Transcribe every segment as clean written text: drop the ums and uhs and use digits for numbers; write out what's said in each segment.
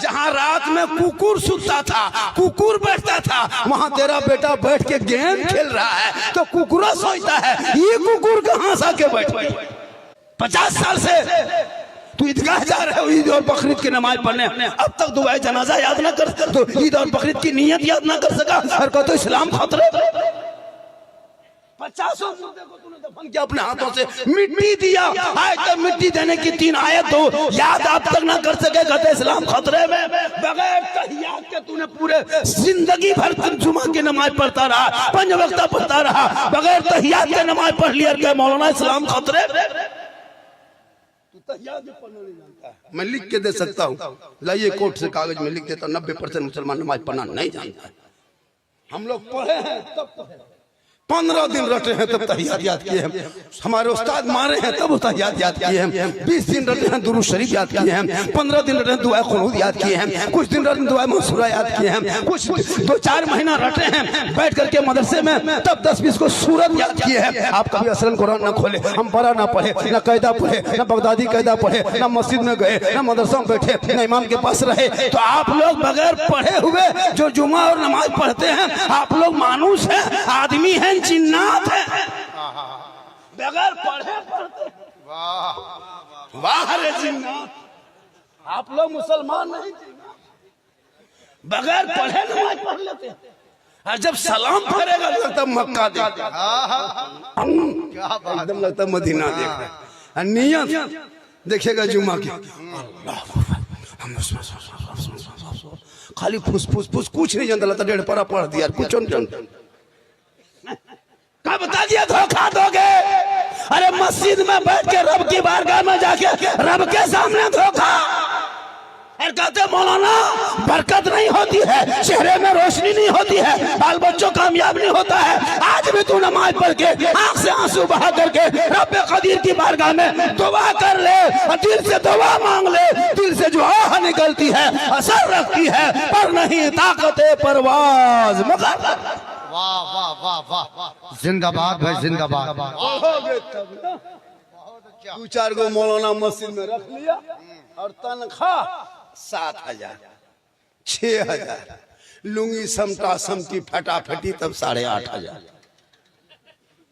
जहाँ रात में कुकुर सुतता था, कुकुर बैठता था, वहाँ तेरा बेटा बैठ के गेम खेल रहा है तो कुकुर सोचता है ये कुकुर कहाँ से आके बैठ गया। 50 साल से तू ईदगाह जा रहे हो ईद और बकरीद की नमाज पढ़ने, अब तक दुआए जनाजा याद ना कर, तो ईद और बकरीद की नियत याद ना कर सका और कहते तो इस्लाम खतरे। 50 मुर्दे को तूने दफन किया अपने हाथों से, मिट्टी दिया, आज तक मिट्टी देने की 3 आयत हो याद आप तक ना कर सके, कहते इस्लाम खतरे में। बगैर तहियात के तूने पूरे जिंदगी भर जुमा की नमाज पढ़ता रहा, 5 वक्त पढ़ता रहा, बगैर तहियात के नमाज पढ़ लिया, क्या मौलाना इस्लाम खतरे में? मैं लिख के दे सकता हूँ, लाइए कोर्ट से कागज में लिख देता हूँ, 90% मुसलमान नमाज पढ़ना नहीं जानता। हम लोग पढ़े हैं तब पढ़े, 15 दिन रटे हैं तब तहियात याद किए हैं, हमारे उस्ताद मारे हैं तब तहियात याद किए हैं, 20 दिन रटे हैं दुरूद शरीफ याद किए हैं, 15 दिन रटे हैं दुआ कुनूत याद किए हैं, कुछ दिन रटे हैं दुआ मंसूरा याद किए हैं, कुछ 2-4 महीना रटे हैं बैठ करके मदरसे में, तब 10-20 को सूरत याद किए हैं। आप कभी असलन कुरान न खोले, हम बड़ा ना पढ़े, न कायदा पढ़े, न बगदादी कायदा पढ़े, न मस्जिद में गए, न मदरसा में बैठे, न इमाम के पास रहे, तो आप लोग बगैर पढ़े हुए जो जुमा और नमाज पढ़ते हैं, आप लोग मानुस हैं, आदमी हैं, जिन्नात है, बगैर पढ़े पढ़ते। वाह वाह रे जिन्नात, आप लोग मुसलमान नहीं, बगैर पढ़े नमाज पढ़ लेते हैं, और जब सलाम करेगा लगता मक्का देख, एकदम लगता मदीना देख, नियत देखेगा जुमा की, खाली फुस फुस फुस, कुछ नहीं जानता, लगता 1.5 पारा पढ़ दिया, कुछ क्या बता दिया धोखा दोगे। अरे मस्जिद में बैठ के रब की बारगाह में जाके रब के सामने धोखा, और कहते मौलाना बरकत नहीं होती है, चेहरे में रोशनी नहीं होती है, बाल बच्चों कामयाब नहीं होता है। आज भी तू नमाज पढ़ के आंख से आंसू बहा करके रब कदीर की बारगाह में दुआ कर ले, दिल से दुआ मांग ले, दिल से जो आह निकलती है असर रखती है, पर नहीं ताकत परवाज मगर। वाह वाह वाह वाह, जिंदाबाद भाई जिंदाबाद। 2-4 गो मौलाना मस्जिद में रख लिया और तनख्वाह 7,000 6,000, लुंगी समटा समटी फटाफटी तब 8,500,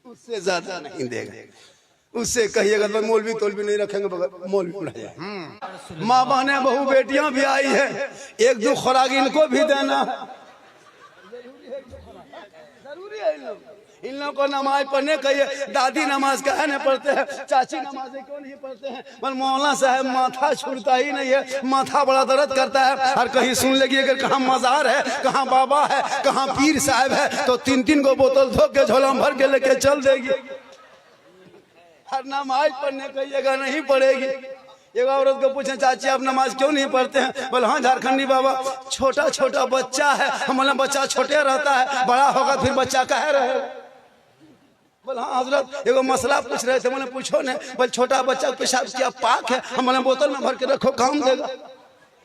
उससे ज्यादा नहीं देगा। उससे कहिएगा तो मौलवी तोलवी नहीं रखेंगे, मौलवी पढ़ा जाए। माँ बहने बहू बेटियां भी आई है, 1-2 खुराक इनको भी देना जरूरी है। इन लोगों को नमाज पढ़ने कहिए, दादी नमाज काहे नहीं पढ़ते हैं, चाची नमाज क्यों नहीं पढ़ते हैं, पर मौलाना साहब माथा छूटता ही नहीं है, माथा बड़ा दर्द करता है। और कहीं सुन लगी अगर कहाँ मजार है, कहाँ बाबा है, कहाँ पीर साहब है, तो 3-3 को बोतल धो के झोला भर के लेके चल देगी। और नमाज पढ़ने कहिएगा नहीं पढ़ेगी। एक औरत को पूछे चाची आप नमाज क्यों नहीं पढ़ते हैं, बोले हाँ झारखंडी बाबा छोटा छोटा बच्चा है, हमारा बच्चा छोटे रहता है, बड़ा होगा फिर बच्चा कहे रहे। बोले हाँ हजरत एगो मसला पूछ रहे थे, मैंने पूछो न, बोले छोटा बच्चा पेशाब किया पाक है, हमारे बोतल में भर के रखो काम देगा।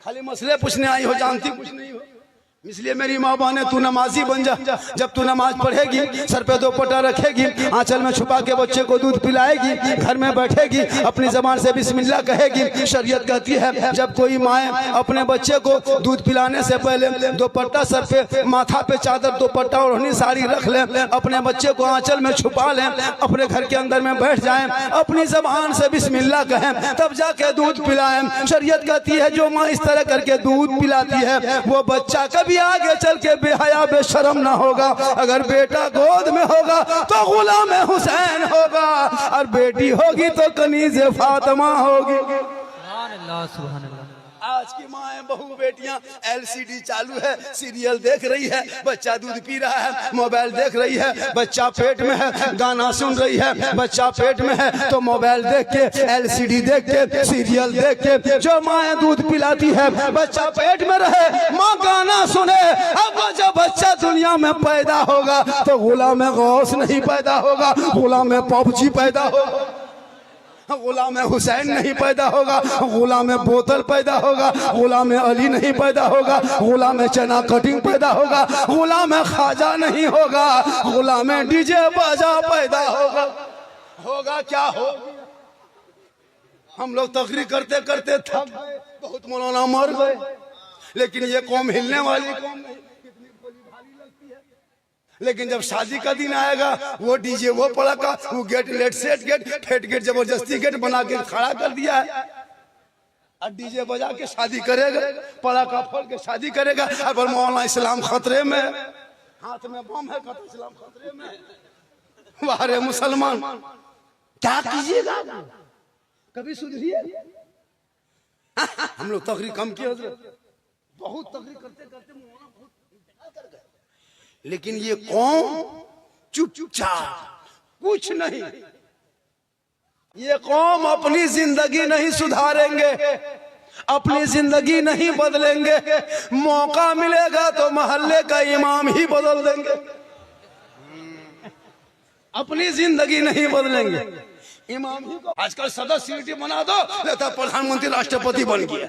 खाली मसले पूछने आई हो, जानती कुछ नहीं हो। इसलिए मेरी माँ बहने तू नमाजी बन जा, जब तू नमाज पढ़ेगी सर पे दुपट्टा रखेगी, आंचल में छुपा के बच्चे को दूध पिलाएगी, घर में बैठेगी अपनी जबान से बिस्मिल्लाह कहेगी। शरीयत कहती है जब कोई माँ अपने बच्चे को दूध पिलाने से पहले दुपट्टा सर पे, माथा पे चादर दुपट्टा ओढ़नी साड़ी रख ले, अपने बच्चे को आंचल में छुपा ले, अपने घर के अंदर में बैठ जाए, अपनी जबान से बिस्मिल्लाह कहें, तब जाके दूध पिलाएं। शरीयत कहती है जो माँ इस तरह करके दूध पिलाती है वो बच्चा कभी आगे चल के बेहया बेशरम ना होगा। अगर बेटा गोद में होगा तो गुलाम हुसैन होगा, और बेटी होगी तो कनीज़ फातिमा होगी। सुभान अल्लाह सुभान अल्लाह। आज की माएँ बहू बेटियां LCD चालू है, सीरियल देख रही है, बच्चा दूध पी रहा है, मोबाइल देख रही है, बच्चा पेट में है, गाना सुन रही है, बच्चा पेट में है, तो मोबाइल देख के, LCD देख के, सीरियल देख के जो माएँ दूध पिलाती है बच्चा पेट में रहे, माँ गाना सुने। अब जब बच्चा दुनिया में पैदा होगा तो गुलाम गौस नहीं पैदा होगा, गुलाम पबजी पैदा होगा, गुलाम हुसैन नहीं पैदा होगा, गुलाम बोतल पैदा होगा, गुलाम अली नहीं पैदा होगा, गुलाम चना कटिंग पैदा होगा, गुलाम खाजा नहीं होगा, गुलाम डीजे बाजा पैदा होगा। होगा क्या होगा। हम लोग तकरीर करते करते थक गए, बहुत मौलाना मर गए, लेकिन ये कौम हिलने वाली कौम नहीं, कितनी भोली भाली लगती है। लेकिन जब शादी का दिन आएगा वो डीजे वो पड़ाका, वो गेट लेट सेट गेट फेट गेट जबरदस्ती गेट बना के खड़ा कर दिया है। और डीजे बजा के शादी करेगा, पड़ाका फोड़ के शादी करेगा। अब मौलाना इस्लाम खतरे में, हाथ में बम है, कहता इस्लाम खतरे में। वारे मुसलमान क्या कीजिएगा, कभी सुधरिए। हम लोग तकरीर कम किए हजरत, बहुत तकरीर करते करते मौलाना बहुत इंतजार कर गए। लेकिन ये कौम चुपचाप कुछ नहीं, ये कौम अपनी जिंदगी नहीं सुधारेंगे, अपनी जिंदगी नहीं बदलेंगे। मौका मिलेगा तो मोहल्ले का इमाम ही बदल देंगे, अपनी जिंदगी नहीं बदलेंगे। इमाम ही को आजकल सदस्य बना दो, लेता प्रधानमंत्री राष्ट्रपति बन गया,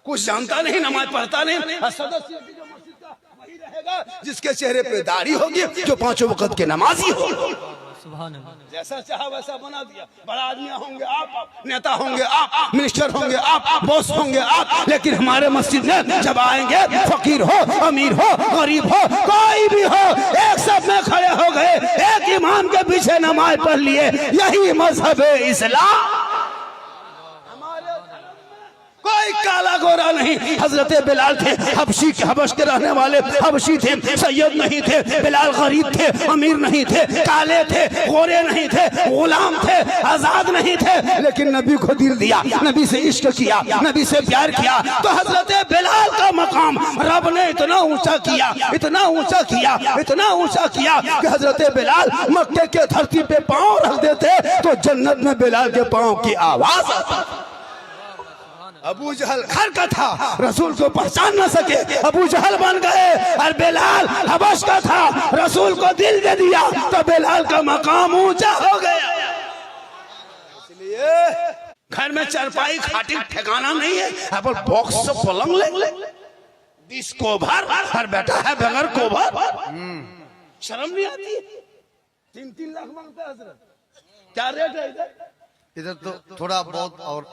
कुछ जानता नहीं, नमाज पढ़ता नहीं। सदस्य जो मस्जिद का वही रहेगा जिसके चेहरे पे दाढ़ी होगी, जो पांचों वक्त के नमाजी होगी। जैसा चाहा वैसा बना दिया। बड़ा आदमी होंगे आप, नेता होंगे आप, मिनिस्टर होंगे आप, बॉस होंगे आप, लेकिन हमारे मस्जिद में जब आएंगे, फकीर हो, अमीर हो, गरीब हो, कोई भी हो, एक सब में खड़े हो गए, एक इमाम के पीछे नमाज पढ़ लिए। यही मजहब है इस्लाम। कोई काला गोरा नहीं। हजरत बिलाल थे, हबशी के हबश के रहने वाले हबशी थे, सैयद नहीं थे। बिलाल गरीब थे, अमीर नहीं थे, काले थे, गोरे नहीं थे, गुलाम थे, आजाद नहीं थे, लेकिन नबी को दिल दिया, नबी से इश्क किया, नबी से प्यार किया। तो हजरत बिलाल का मकाम रब ने इतना ऊंचा किया, इतना ऊंचा किया, इतना ऊंचा किया कि हजरत बिलाल मक्के के धरती पे पांव रख देते तो जन्नत में बिलाल के पांव की आवाज आती। अबू जहल घर का था, रसूल को पहचान न सके, अबू जहल बन गए। और बिलाल हबश का था, रसूल को दिल दे दिया तो बिलाल का मकाम ऊंचा हो गया। इसलिए घर में चारपाई खाटी ठिकाना नहीं है, अब बॉक्स से पलंग ले, डिस्को भर हर बेटा है बगैर कोभर। शर्म नहीं आती? 3-3 लाख मांगता है हजरत, क्या रेट है इधर? इधर तो थोड़ा बहुत और